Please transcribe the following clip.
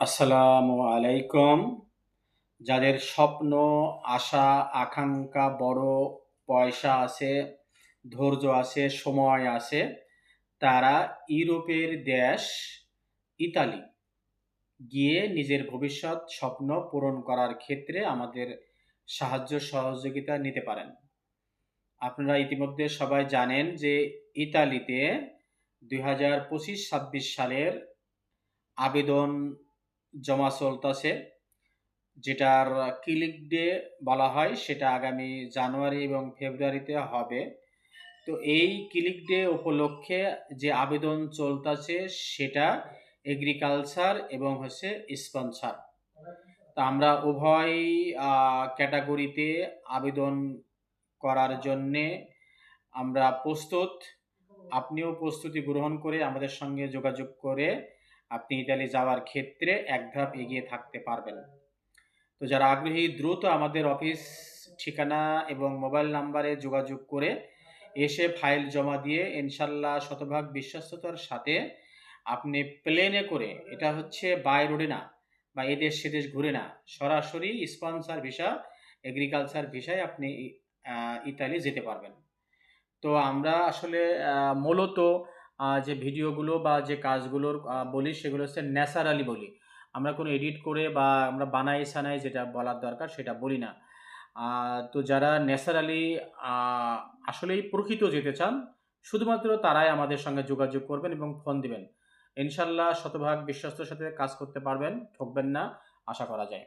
আসসালামু আলাইকুম। যাদের স্বপ্ন, আশা, আকাঙ্ক্ষা বড়, পয়সা আছে, ধৈর্য আছে, সময় আছে, তারা ইউরোপের দেশ ইতালি গিয়ে নিজের ভবিষ্যৎ স্বপ্ন পূরণ করার ক্ষেত্রে আমাদের সাহায্য সহযোগিতা নিতে পারেন। আপনারা ইতিমধ্যে সবাই জানেন যে ইতালিতে ২০২৫-২৬ সালের আবেদন জমা চলতাছে। যেটার ক্লিক ডে বলা হয় সেটা আগামী জানুয়ারি এবং ফেব্রুয়ারিতে হবে। তো এই ক্লিক ডে উপলক্ষে যে আবেদন চলতাছে সেটা এগ্রিকালচার এবং স্পন্সর। তা আমরা উভয় ক্যাটাগরিতে আবেদন করার জন্যে আমরা প্রস্তুত। আপনিও প্রস্তুতি গ্রহণ করে আমাদের সঙ্গে যোগাযোগ করে আপনি ইতালি যাওয়ার ক্ষেত্রে এক ধাপ এগিয়ে থাকতে পারবেন। তো যারা আগ্রহী দ্রুত আমাদের অফিস ঠিকানা এবং মোবাইল নাম্বারে যোগাযোগ করে এসে ফাইল জমা দিয়ে ইনশাল্লাহ শতভাগ বিশ্বস্ততার সাথে আপনি প্লেনে করে, এটা বাই রোডে না বা এদেশ সেদেশ ঘুরে না, সরাসরি স্পন্সর ভিসা, এগ্রিকালচার ভিসায় আপনি ইতালি যেতে পারবেন। তো আমরা আসলে মূলত যে ভিডিওগুলো বা যে কাজগুলোর বলি সেগুলো ন্যাচারালি বলি। আমরা কোনো এডিট করে বা আমরা বানাই-সানাই যেটা বলার দরকার সেটা বলি না। তো যারা ন্যাচারালি আ আসলেই প্রকৃত যেতে চান, শুধুমাত্র তারাই আমাদের সঙ্গে যোগাযোগ করবেন এবং ফোন দিবেন। ইনশাআল্লাহ শতভাগ বিশ্বস্তের সাথে কাজ করতে পারবেন, ঠকবেন না, আশা করা যায়।